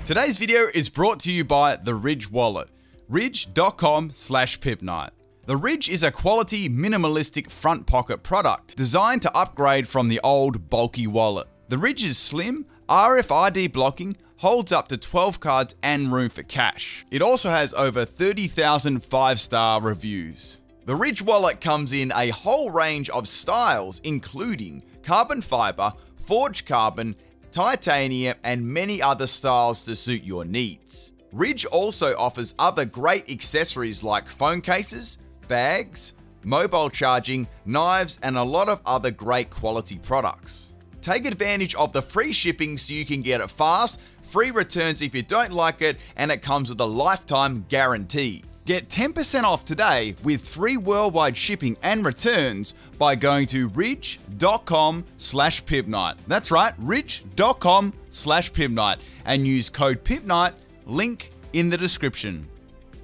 Today's video is brought to you by the Ridge wallet, ridge.com/PIMPNITE. The Ridge is a quality, minimalistic front pocket product designed to upgrade from the old, bulky wallet. The Ridge is slim, RFID blocking, holds up to 12 cards and room for cash. It also has over 30,000 5-star reviews. The Ridge wallet comes in a whole range of styles, including carbon fiber, forged carbon, titanium, and many other styles to suit your needs. Ridge also offers other great accessories like phone cases, bags, mobile charging, knives, and a lot of other great quality products. Take advantage of the free shipping so you can get it fast, free returns if you don't like it, and it comes with a lifetime guarantee. Get 10% off today with free worldwide shipping and returns by going to ridge.com/PIMPNITE. That's right, ridge.com/PIMPNITE, and use code PIMPNITE, link in the description.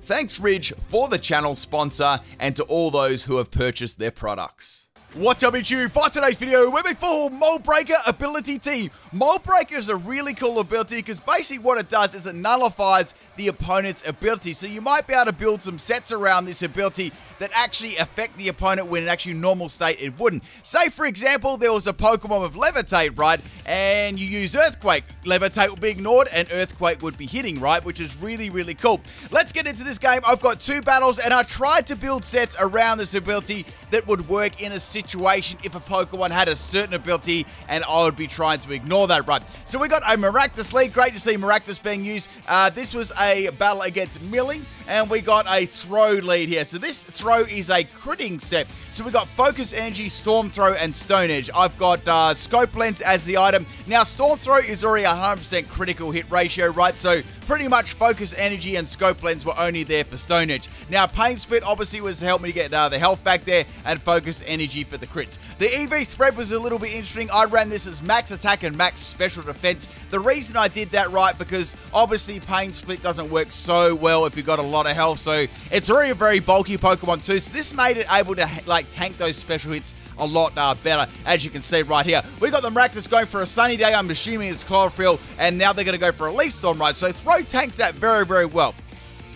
Thanks Ridge for the channel sponsor and to all those who have purchased their products. What's up YouTube? For today's video, we're back for Mold Breaker Ability Team. Mold Breaker is a really cool ability because basically what it does is it nullifies the opponent's ability. So you might be able to build some sets around this ability that actually affect the opponent when in actually normal state it wouldn't. Say for example, there was a Pokemon with Levitate, right? And you use Earthquake. Levitate would be ignored and Earthquake would be hitting, right? Which is really, really cool. Let's get into this game. I've got 2 battles and I tried to build sets around this ability that would work in a situation if a Pokemon had a certain ability and I would be trying to ignore that, right? So we got a Maractus lead. Great to see Maractus being used. This was a battle against Millie and we got a throw lead here. So this throw is a critting set. So we got Focus Energy, Storm Throw, and Stone Edge. I've got Scope Lens as the item. Now Storm Throw is already 100% critical hit ratio, right? So pretty much Focus Energy and Scope Lens were only there for Stone Edge. Now Pain Split obviously was to help me to get the health back there, and Focus Energy for the crits. The EV spread was a little bit interesting. I ran this as max attack and max special defense. The reason I did that, right, because obviously Pain Split doesn't work so well if you've got a lot of health, so it's already a very bulky Pokemon too, so this made it able to like tank those special hits a lot better, as you can see right here. We got the Maractus going for a Sunny Day, I'm assuming it's Chlorophyll, and now they're going to go for a Leaf Storm, right? So throw tanks that very, very well,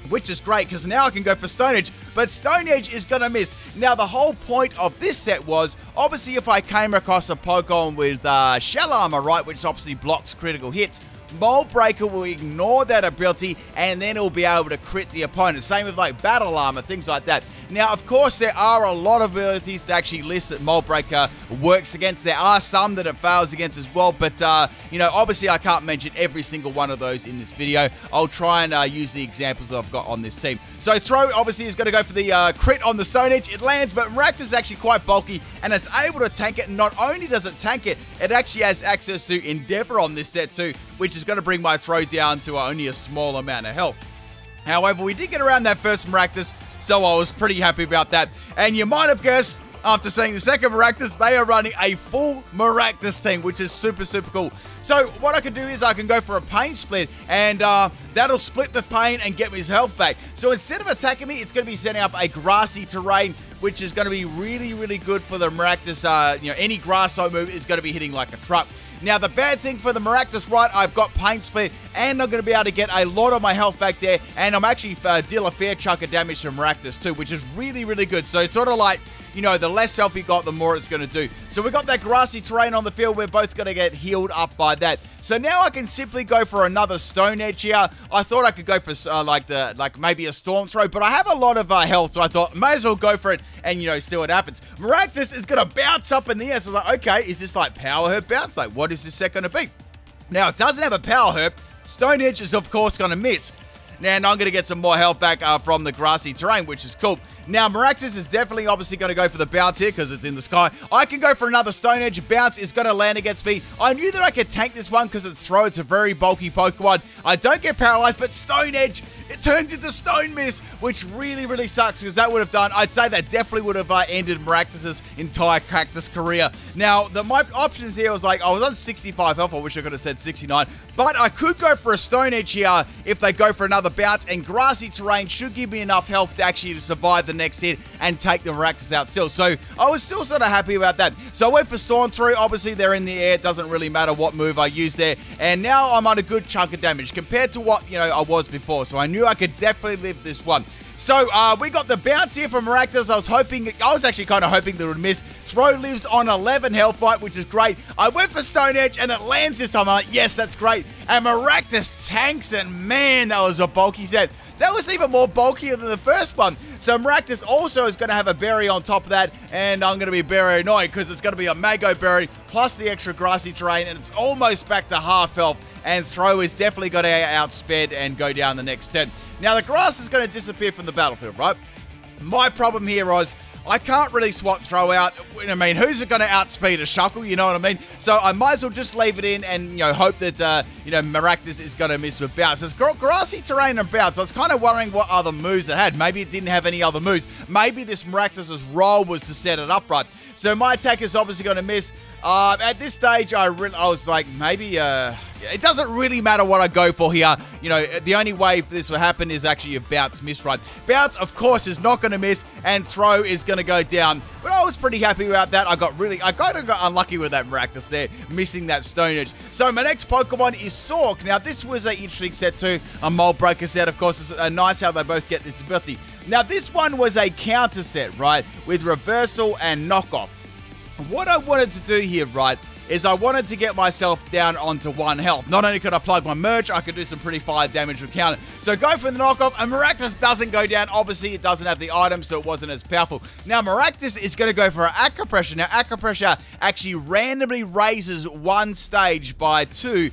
which is great because now I can go for Stone Edge, but Stone Edge is going to miss. Now the whole point of this set was, obviously if I came across a Pokemon with Shell Armor, right, which obviously blocks critical hits, Mold Breaker will ignore that ability and then it'll be able to crit the opponent. Same with like Battle Armor, things like that. Now, of course, there are a lot of abilities to actually list that Mold Breaker works against. There are some that it fails against as well, but, you know, obviously I can't mention every single one of those in this video. I'll try and use the examples that I've got on this team. So Throw, obviously, is going to go for the crit on the Stone Edge. It lands, but Maractus is actually quite bulky, and it's able to tank it. And not only does it tank it, it actually has access to Endeavor on this set too, which is going to bring my Throw down to only a small amount of health. However, we did get around that first Maractus, so I was pretty happy about that. And you might have guessed, after seeing the second Maractus, they are running a full Maractus team, which is super, super cool. So what I can do is I can go for a Pain Split, and that'll split the pain and get me his health back. So instead of attacking me, it's going to be setting up a grassy terrain, which is going to be really, really good for the Maractus. You know, any grass type move is going to be hitting like a truck. Now, the bad thing for the Maractus, right, I've got Pain Split, and I'm going to be able to get a lot of my health back there, and I'm actually deal a fair chunk of damage to Maractus too, which is really, really good. So it's sort of like, you know, the less health you got, the more it's going to do. So we got that grassy terrain on the field. We're both going to get healed up by that. So now I can simply go for another Stone Edge here. I thought I could go for like maybe a Storm Throw, but I have a lot of health, so I thought may as well go for it and, you know, see what happens. Maractus is going to bounce up in the air. So I was like, okay, is this like Power Herb bounce? Like, what is this set going to be? Now, it doesn't have a Power Herb. Stone Edge is, of course, going to miss. Now, I'm going to get some more health back from the grassy terrain, which is cool. Now, Maractus is definitely obviously going to go for the bounce here because it's in the sky. I can go for another Stone Edge. Bounce is going to land against me. I knew that I could tank this one because it's Throw. It's a very bulky Pokemon. I don't get paralyzed, but Stone Edge, it turns into Stone Miss, which really, really sucks because that would have done, I'd say that definitely would have ended Maractus's entire Cactus career. Now, my options here was like, I was on 65 health. I wish I could have said 69, but I could go for a Stone Edge here if they go for another bounce, and grassy terrain should give me enough health to actually survive the next hit and take the Maractus out still. So I was still sort of happy about that. So I went for Storm Through. Obviously, they're in the air. It doesn't really matter what move I use there. And now I'm on a good chunk of damage compared to what, I was before. So I knew I could definitely live this one. So, we got the bounce here from Maractus. I was actually kind of hoping that it would miss. Throw lives on 11 health fight, which is great. I went for Stone Edge, and it lands this time. I'm like, yes, that's great. And Maractus tanks, and man, that was a bulky set. That was even more bulkier than the first one. So Maractus also is going to have a berry on top of that, and I'm going to be very annoyed because it's going to be a Mango Berry plus the extra grassy terrain, and it's almost back to half health, and Throw is definitely going to outsped and go down the next turn. Now, the grass is going to disappear from the battlefield, right? My problem here was I can't really swap Throw out. I mean, who's it going to outspeed? A Shuckle, you know what I mean? So I might as well just leave it in and, hope that, Maractus is going to miss with Bounce. There's grassy terrain and Bounce. I was kind of worrying what other moves it had. Maybe it didn't have any other moves. Maybe this Maractus's role was to set it up right. So my attack is obviously going to miss. At this stage, I was like, maybe, it doesn't really matter what I go for here. The only way for this will happen is actually if Bounce miss right. Bounce, of course, is not going to miss, and Throw is going to go down. But I was pretty happy about that. I kind of got unlucky with that Maractus there, missing that Stone Edge. So my next Pokemon is Sork. Now, this was an interesting set too. A Mold Breaker set, of course. It's nice how they both get this ability. Now, this one was a counter set, right, with Reversal and Knockoff. What I wanted to do here, right, is I wanted to get myself down onto 1 health. Not only could I plug my merge, I could do some pretty fire damage with counter. So go for the knockoff, and Maractus doesn't go down. Obviously, it doesn't have the item, so it wasn't as powerful. Now, Maractus is going to go for an Aqua Pressure. Now, Aqua Pressure actually randomly raises one stat by 2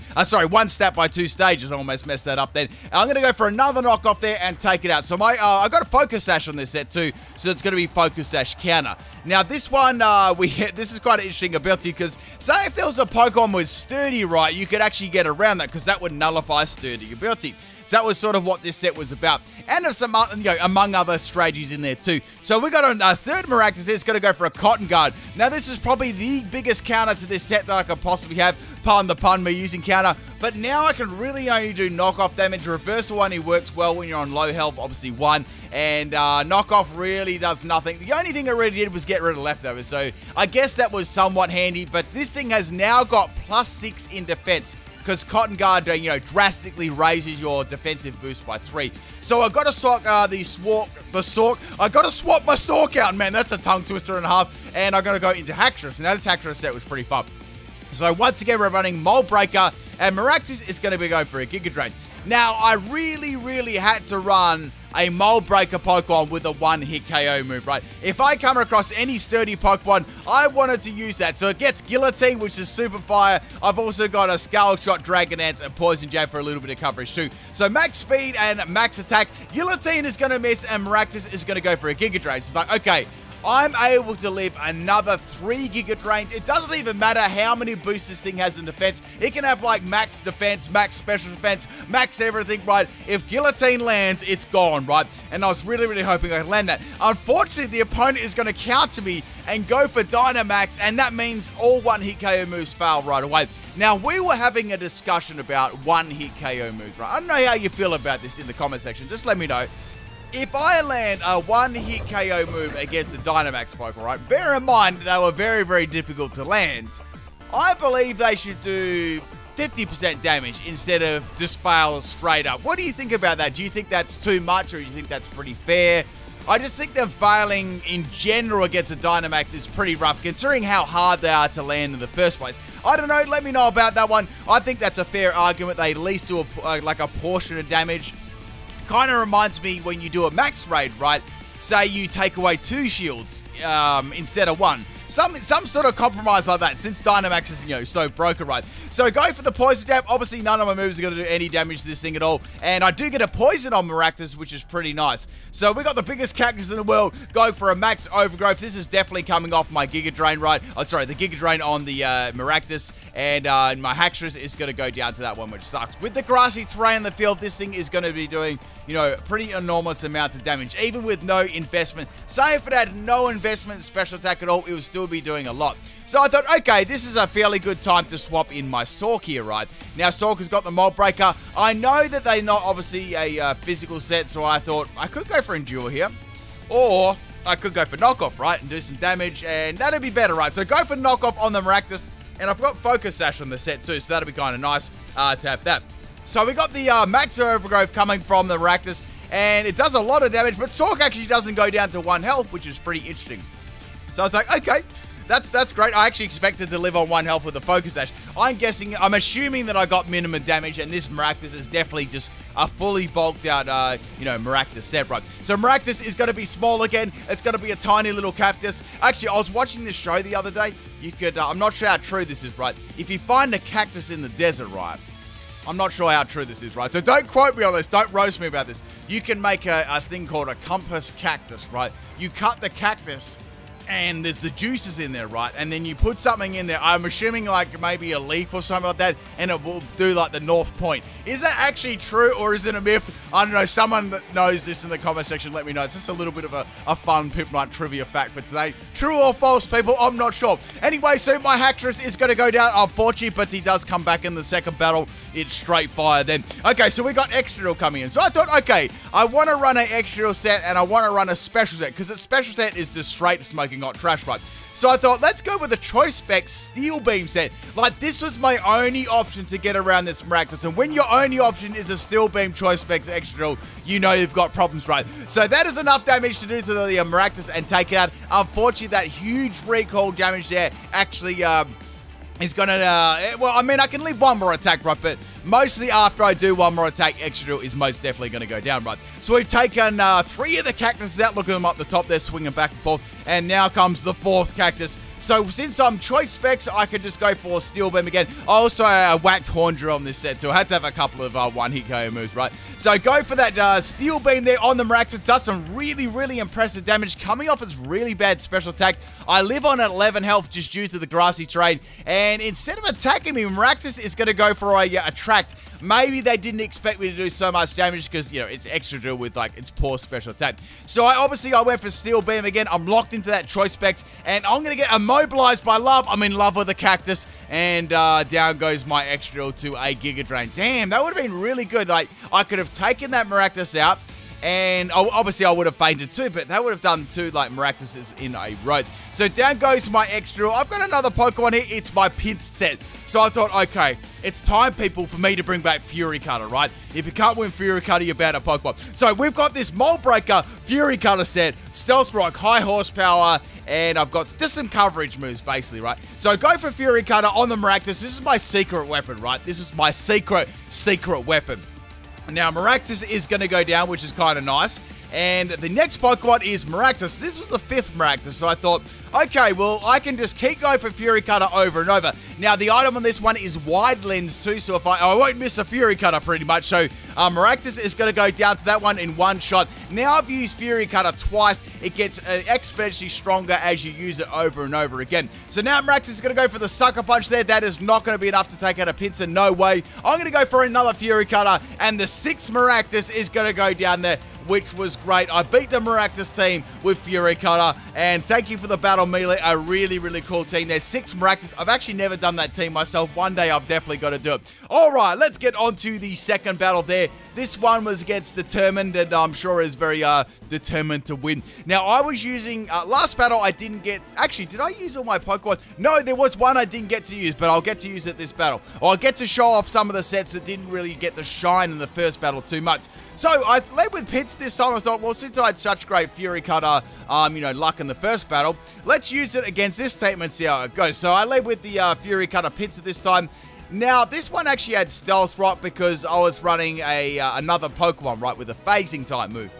stages. I almost messed that up then. And I'm going to go for another knockoff there and take it out. So I got a Focus Sash on this set too, so it's going to be Focus Sash counter. Now, this one, this is quite an interesting ability because, say if there was a Pokemon with Sturdy, right, you could actually get around that because that would nullify Sturdy ability. So that was sort of what this set was about. And there's some, among other strategies in there too. So we got a third Maractus. It's going to go for a Cotton Guard. Now, this is probably the biggest counter to this set that I could possibly have. Pardon the pun, me using counter. But now I can really only do knockoff damage. Reversal only works well when you're on low health, obviously 1. And knockoff really does nothing. The only thing it really did was get rid of leftovers. So I guess that was somewhat handy. But this thing has now got +6 in defense, because Cotton Guard, drastically raises your defensive boost by 3. So I've got to swap I've got to swap my Stork out, man. That's a tongue twister and a half. And I'm going to go into Haxorus. Now, this Haxorus set was pretty fun. So once again, we're running Mold Breaker, and Maractus is going to be going for a Giga Drain. Now, I really had to run a Mold Breaker Pokemon with a 1-hit KO move, right? If I come across any sturdy Pokemon, I wanted to use that. So it gets Guillotine, which is super fire. I've also got a Scale Shot, Dragon Dance, and Poison Jab for a little bit of coverage too. So max speed and max attack. Guillotine is going to miss, and Maractus is going to go for a Giga Drain. So it's like, okay, I'm able to live another 3 Giga Drains. It doesn't even matter how many boosts this thing has in defense. It can have like max defense, max special defense, max everything, right? If Guillotine lands, it's gone, right? And I was really hoping I could land that. Unfortunately, the opponent is going to counter me and go for Dynamax, and that means all 1-hit KO moves fail right away. Now, we were having a discussion about 1-hit KO moves, right? I don't know how you feel about this in the comment section. Just let me know. If I land a 1-hit KO move against a Dynamax Pokemon, right, bear in mind they were very difficult to land, I believe they should do 50% damage instead of just fail straight up. What do you think about that? Do you think that's too much, or do you think that's pretty fair? I just think them failing in general against a Dynamax is pretty rough, considering how hard they are to land in the first place. I don't know, let me know about that one. I think that's a fair argument. They at least do like a portion of damage. Kind of reminds me when you do a max raid, right? Say you take away 2 shields instead of 1. Some sort of compromise like that, since Dynamax is, so broken, right? So go for the Poison Jab. Obviously, none of my moves are going to do any damage to this thing at all. And I do get a Poison on Maractus, which is pretty nice. So we got the biggest cactus in the world. Go for a Max Overgrowth. This is definitely coming off my Giga Drain, right? Oh, sorry, the Giga Drain on the Maractus. And my Haxorus is going to go down to that one, which sucks. With the grassy terrain in the field, this thing is going to be doing, pretty enormous amounts of damage, even with no investment. Say if it had no investment in special attack at all, it would still be doing a lot. So I thought, okay, this is a fairly good time to swap in my Sork here, right? Now, Sork has got the Mold Breaker. I know that they're not obviously a physical set, so I thought I could go for Endure here. or I could go for knockoff, right, and do some damage, and that'd be better, right? So go for knockoff on the Maractus, and I've got Focus Sash on the set too, so that'd be kind of nice to have that. So we got the Max Overgrowth coming from the Maractus, and it does a lot of damage, but Sork actually doesn't go down to 1 health, which is pretty interesting. So I was like, okay, that's great. I actually expected to live on 1 health with the Focus Sash. I'm assuming that I got minimum damage, and this Maractus is definitely just a fully bulked out, Maractus set, right? So Maractus is going to be small again. It's going to be a tiny little cactus. Actually, I was watching this show the other day. You could, I'm not sure how true this is, right? If you find a cactus in the desert, right? I'm not sure how true this is, right? So don't quote me on this. Don't roast me about this. You can make a thing called a compass cactus, right? You cut the cactus, and there's the juices in there, right? And then you put something in there. I'm assuming like maybe a leaf or something like that, and it will do like the North Point. Is that actually true, or is it a myth? I don't know. Someone that knows this in the comment section, let me know. It's just a little bit of a fun PIMPNITE trivia fact for today. True or false, people? I'm not sure. Anyway, so my Haxorus is going to go down, unfortunately, but he does come back in the second battle. It's straight fire then. Okay, so we got extra drill coming in. So I thought, okay, I want to run an extra drill set, and I want to run a special set, because the special set is just straight smoking hot trash, right? So I thought, let's go with a Choice Spec Steel Beam set. Like, this was my only option to get around this Maractus. And when your only option is a Steel Beam Choice Specs Extra Drill, you know you've got problems, right? So that is enough damage to do to the Maractus and take it out. Unfortunately, that huge recoil damage there actually is gonna, well, I mean, I can leave 1 more attack, right? But mostly after I do 1 more attack, Extra Drill is most definitely gonna go down, right? So we've taken 3 of the cactuses out. Look at them up the top there, swinging back and forth. And now comes the 4th cactus. So since I'm Choice Specs, I could just go for Steel Beam again. I also whacked Horn Drill on this set too. I had to have a couple of one-hit KO moves, right? So go for that Steel Beam there on the Maractus. Does some really, really impressive damage coming off its really bad special attack. I live on 11 health just due to the grassy terrain. And instead of attacking me, Maractus is going to go for a Attract. Maybe they didn't expect me to do so much damage because, you know, it's Extra Drill with, like, its poor special attack. So I went for Steel Beam again. I'm locked into that Choice Specs, and I'm going to get immobilized by love. I'm in love with the cactus, and down goes my Extra Drill to a Giga Drain. Damn, that would have been really good. Like, I could have taken that Maractus out, and obviously I would have fainted too, but that would have done 2 like Maractuses in a row. So down goes my Extra Drill. I've got another Pokemon here. It's my Pinch set. So I thought, okay, it's time, people, for me to bring back Fury Cutter, right? If you can't win Fury Cutter, you're bad at Pokemon. So we've got this Mold Breaker Fury Cutter set, Stealth Rock, High Horsepower, and I've got just some coverage moves, basically, right? So go for Fury Cutter on the Maractus. This is my secret weapon, right? This is my secret weapon. Now, Maractus is going to go down, which is kind of nice. And the next Pokemon is Maractus. This was the 5th Maractus, so I thought, okay, well, I can just keep going for Fury Cutter over and over. Now, the item on this one is Wide Lens too, so if I won't miss a Fury Cutter pretty much. So, Maractus is going to go down to that one in 1 shot. Now I've used Fury Cutter twice. It gets exponentially stronger as you use it over and over again. So now Maractus is going to go for the Sucker Punch there. That is not going to be enough to take out a Pinsir, no way. I'm going to go for another Fury Cutter, and the 6th Maractus is going to go down there, which was great. I beat the Maractus team with Fury Cutter, and thank you for the Battle Melee, a really, really cool team. There's 6 Maractus. I've actually never done that team myself. One day I've definitely got to do it. All right, let's get on to the second battle there. This one was against Determined, and I'm sure is very determined to win. Now, I was using, last battle I didn't get, actually, did I use all my Pokemon? No, there was one I didn't get to use, but I'll get to use it this battle. Or I'll get to show off some of the sets that didn't really get to shine in the first battle too much. So I led with Pits this time. I thought, well, since I had such great Fury Cutter, luck in the first battle, let's use it against this statement and see how it goes. So I led with the Fury Cutter Pits this time. Now, this one actually had Stealth Rock because I was running another Pokemon, right, with a phasing type move.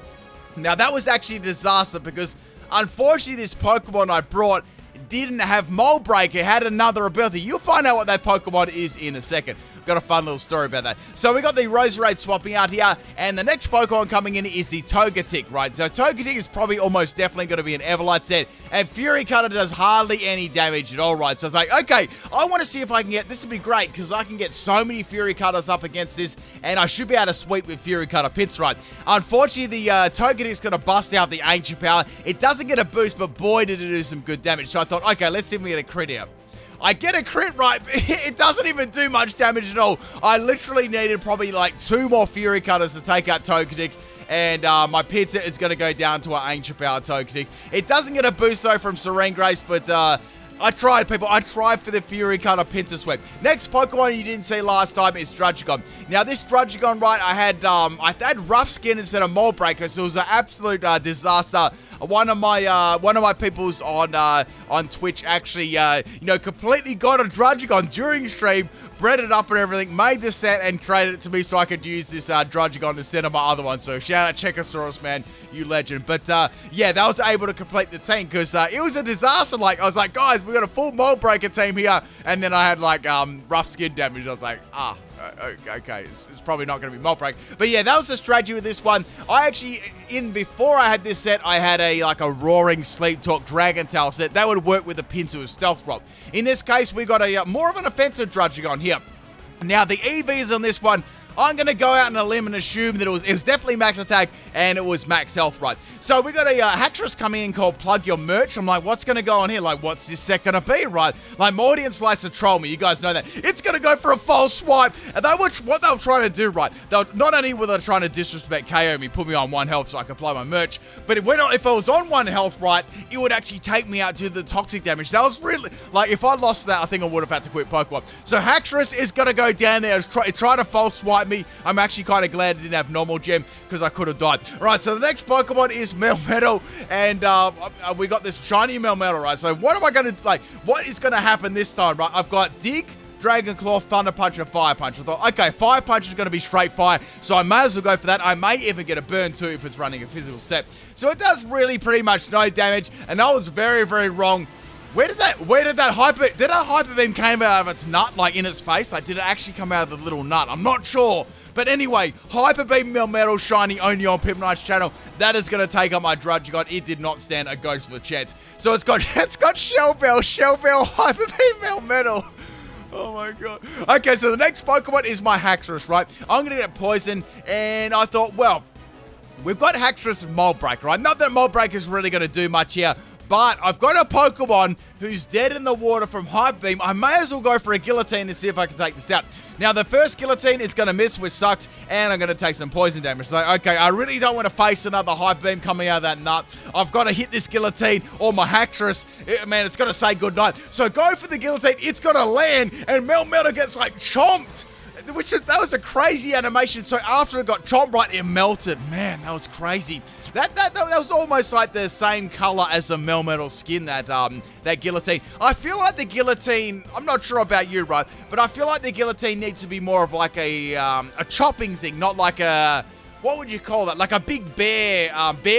Now, that was actually a disaster because, unfortunately, this Pokemon I brought didn't have Mold Break. It had another ability. You'll find out what that Pokemon is in a second. Got a fun little story about that. So we got the Roserade swapping out here, and the next Pokemon coming in is the Togetic, right? So Togetic is probably almost definitely going to be an Everlight set, and Fury Cutter does hardly any damage at all, right? So I was like, okay, I want to see if I can get, this would be great, because I can get so many Fury Cutters up against this, and I should be able to sweep with Fury Cutter Pits, right? Unfortunately, the Togetic's going to bust out the Ancient Power. It doesn't get a boost, but boy, did it do some good damage. So I thought, okay, let's see if we get a crit here. I get a crit, right? It doesn't even do much damage at all. I literally needed probably like 2 more Fury Cutters to take out Togetic. and my pizza is going to go down to an Ancient Power token. It doesn't get a boost, though, from Serene Grace, but I tried, people. I tried for the Fury card of Pincer Sweep. Next Pokemon you didn't see last time is Druddigon. Now, this Druddigon, right, I had Rough Skin instead of Mold Breaker, so it was an absolute disaster. One of my peoples on Twitch actually, completely got a Druddigon during stream, bred it up and everything, made the set and traded it to me so I could use this Druddigon instead of my other one. So shout out Haxorus, man, you legend. But yeah, that was able to complete the team because it was a disaster. Like, I was like, guys, we got a full Mold Breaker team here, and then I had like rough skin damage. I was like, okay, it's probably not going to be Mold Break. But yeah, that was the strategy with this one. I actually, before I had this set, I had a Roaring Sleep Talk Dragon Tail set. That would work with the Pinsir with Stealth Rock. In this case, we got a more of an offensive Druddigon here. Now, the EVs on this one, I'm going to go out on a limb and assume that it was definitely max attack and it was max health, right? So we got a Haxorus coming in called Plug Your Merch. I'm like, what's going to go on here? Like, what's this set going to be, right? Like, my audience likes to troll me. You guys know that. It's going to go for a false swipe. And what they were trying to do, right? Not only were they trying to disrespect KO me, put me on 1 health so I could apply my merch, but if I was on 1 health, right, it would actually take me out to the toxic damage. That was really, like, if I lost that, I think I would have had to quit Pokemon. So Haxorus is going to go down there and try to false swipe me. I'm actually kind of glad it didn't have normal gem because I could have died. All right, so the next Pokemon is Melmetal, and we got this shiny Melmetal, right? So what am I going to, like, what is going to happen this time, right? I've got Dig, Dragon Claw, Thunder Punch, and Fire Punch. I thought, okay, Fire Punch is going to be straight fire, so I may as well go for that. I may even get a burn too if it's running a physical set. So it does really pretty much no damage, and I was very, very wrong. Where did that Hyper Beam came out of its nut, like in its face? Like, did it actually come out of the little nut? I'm not sure. But anyway, Hyper Beam Melmetal shiny only on PIMPNITE's channel. That is going to take up my Druddigon. It did not stand a ghost of a chance. So it's got Shell Bell, Hyper Beam Melmetal. Oh my god. Okay, so the next Pokemon is my Haxorus, right? I'm going to get poisoned, and I thought, well, we've got Haxorus and Mold Breaker, right? Not that Mold Breaker is really going to do much here, but I've got a Pokemon who's dead in the water from Hyper Beam. I may as well go for a Guillotine and see if I can take this out. Now, the first Guillotine is going to miss, which sucks, and I'm going to take some poison damage. So, okay, I really don't want to face another Hyper Beam coming out of that nut. I've got to hit this Guillotine, or my Haxorus, man, it's going to say goodnight. So, go for the Guillotine. It's going to land, and Melmetal gets, like, chomped. That was a crazy animation. So after it got chomped right, it melted. Man, that was crazy. That was almost like the same color as the Melmetal skin, that Guillotine. I feel like the Guillotine, I'm not sure about you, right, but I feel like the Guillotine needs to be more of like a chopping thing, not like a, what would you call that? Like a big bear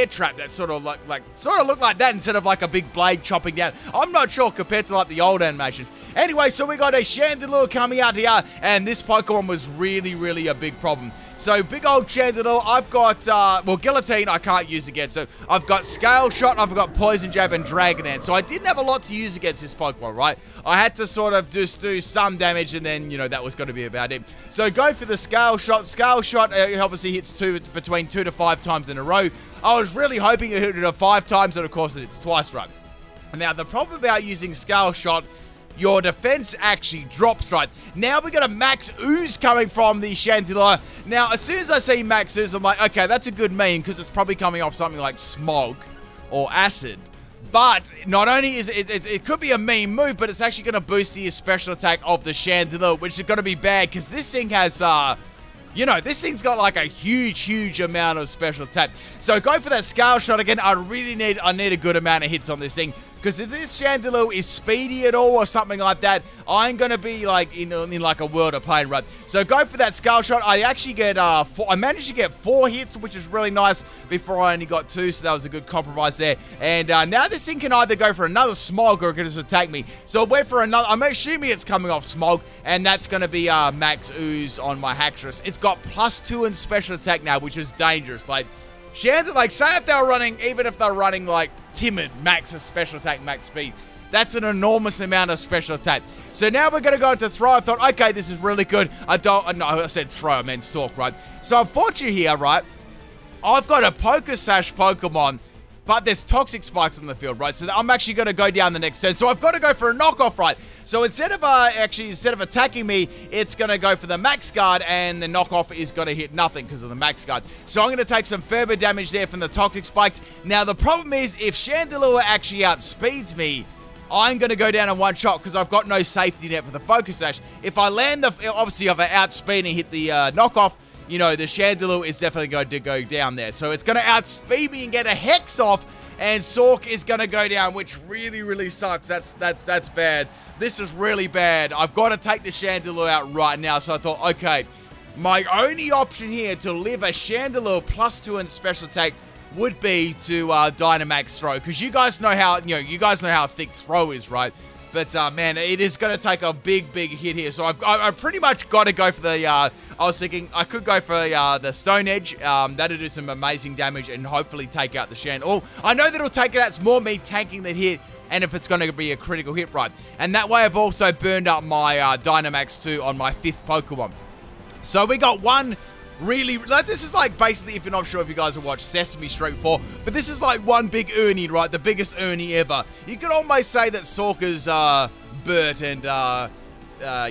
trap that sort of looked like that instead of like a big blade chopping down. I'm not sure compared to like the old animations. Anyway, so we got a Chandelure coming out here, and this Pokemon was really, really a big problem. So, big old Chandelure, I've got, well, Guillotine I can't use again. So, I've got Scale Shot, I've got Poison Jab, and Dragon Dance. So, I didn't have a lot to use against this Pokemon, right? I had to sort of just do some damage, and then, you know, that was going to be about it. So, go for the Scale Shot. Scale Shot obviously hits between 2 to 5 times in a row. I was really hoping it hit it 5 times, and of course, it's twice, right? Now, the problem about using Scale Shot, your defense actually drops, right? Now we got a Max Ooze coming from the Chandelure. Now, as soon as I see Max Ooze, I'm like, okay, that's a good meme because it's probably coming off something like Smog or Acid. But not only is it could be a meme move, but it's actually going to boost the special attack of the Chandelure, which is going to be bad because this thing has, you know, this thing's got like a huge amount of special attack. So go for that Scale Shot again. I need a good amount of hits on this thing. Because if this Chandelure is speedy at all or something like that, I'm going to be like in like a world of pain, right? So go for that Scale Shot. I actually get, I managed to get 4 hits, which is really nice before I only got 2, so that was a good compromise there. And now this thing can either go for another Smog or it can just attack me. So it went for another, I'm assuming it's coming off Smog, and that's going to be Max Ooze on my Haxorus. It's got +2 in special attack now, which is dangerous. Like, Chandelure, like, say if they're running, even if they're running, like, Timid, max special attack, max speed. That's an enormous amount of special attack. So now we're going to go into Throw. I thought, okay, this is really good. No, I said Throw, I meant Stalk, right? So unfortunately here, right, I've got a Poker Sash Pokemon, but there's Toxic Spikes on the field, right? So I'm actually going to go down the next turn. So I've got to go for a knockoff, right? So instead of attacking me, it's going to go for the max guard, and the knockoff is going to hit nothing because of the max guard. So I'm going to take some further damage there from the toxic spikes. Now the problem is, if Chandelure actually outspeeds me, I'm going to go down in one shot because I've got no safety net for the focus sash. If I land obviously if I outspeed and hit the knockoff, you know, the Chandelure is definitely going to go down there. So it's going to outspeed me and get a Hex off, and Sork is going to go down, which really sucks. That's bad. This is really bad. I've got to take the Chandelure out right now. So I thought, okay, my only option here to live a Chandelure +2 in special attack would be to Dynamax Throw, because you guys know how thick Throw is, right? But man, it is going to take a big hit here. So I've pretty much got to go for the. I was thinking I could go for the Stone Edge. That'll do some amazing damage and hopefully take out the Shand. Oh, I know that it'll take it out. It's more me tanking that hit, and if it's going to be a critical hit, right? And that way, I've also burned up my Dynamax 2 on my 5th Pokemon. So we got one. Really, this is like basically, if you're not sure if you guys have watched Sesame Street before, but this is like one big Ernie, right? The biggest Ernie ever. You could almost say that Sorka's Bert and,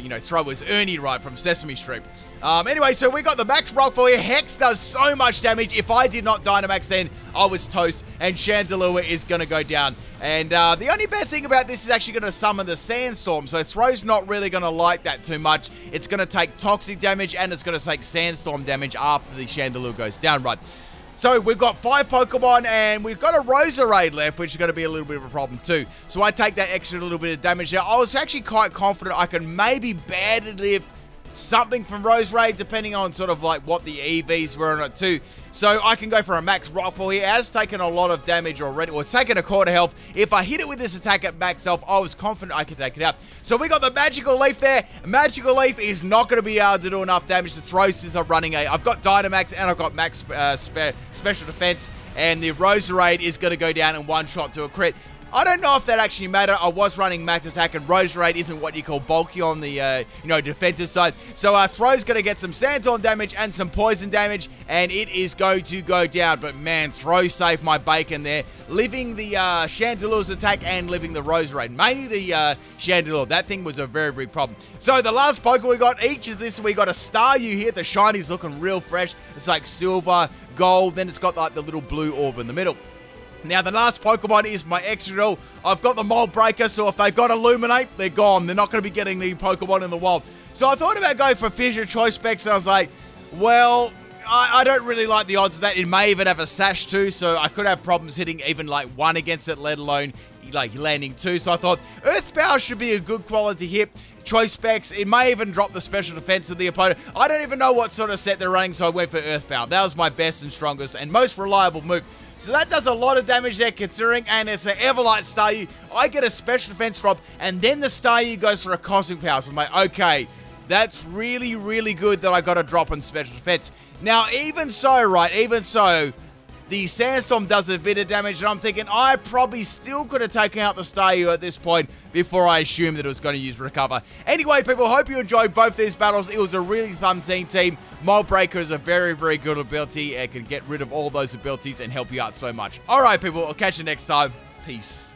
you know, Throw was Ernie, right, from Sesame Street. Anyway, so we got the max rock for you. Hex does so much damage. If I did not Dynamax then, I was toast, and Chandelure is going to go down. And the only bad thing about this is actually going to summon the Sandstorm, so Throw's not really going to like that too much. It's going to take toxic damage, and it's going to take Sandstorm damage after the Chandelure goes down, right? So we've got 5 Pokemon, and we've got a Roserade left, which is going to be a little bit of a problem too. So I take that extra little bit of damage there. I was actually quite confident I could maybe badly live something from Roserade, depending on sort of like what the EVs were on it too. So I can go for a max Rockfall here. It has taken a lot of damage already. Well, it's taken a quarter health. If I hit it with this attack at max health, I was confident I could take it out. So we got the Magical Leaf there. Magical Leaf is not going to be able to do enough damage to throw since I'm running I've got Dynamax and I've got max special defense. And the Roserade is going to go down in one shot to a crit. I don't know if that actually mattered. I was running max attack, and Roserade isn't what you call bulky on the, you know, defensive side. So Throw's going to get some Sandstorm damage and some poison damage, and it is going to go down. But man, Throw saved my bacon there, living the Chandelure's attack and living the Roserade. Mainly the Chandelure. That thing was a very big problem. So the last Pokemon we got, each of this, we got a Staryu here. The shiny's looking real fresh. It's like silver, gold, then it's got like the little blue orb in the middle. Now, the last Pokemon is my Excadrill. I've got the Mold Breaker, so if they've got Illuminate, they're gone. They're not going to be getting the Pokemon in the wild. So I thought about going for Fissure Choice Specs, and I was like, well, I don't really like the odds of that. It may even have a Sash too, so I could have problems hitting even like 1 against it, let alone like landing 2. So I thought Earthbound should be a good quality hit. Choice Specs, it may even drop the special defense of the opponent. I don't even know what sort of set they're running, so I went for Earthbound. That was my best and strongest and most reliable move. So that does a lot of damage there considering, and it's an Everlight Staryu. I get a special defense drop, and then the Staryu goes for a Cosmic Power. So I'm like, okay, that's really good that I got a drop on special defense. Now, even so, right, even so, the Sandstorm does a bit of damage, and I'm thinking I probably still could have taken out the Staryu at this point before I assumed that it was going to use Recover. Anyway, people, hope you enjoyed both these battles. It was a really fun team. Mold Breaker is a very good ability. It can get rid of all those abilities and help you out so much. Alright, people, I'll catch you next time. Peace.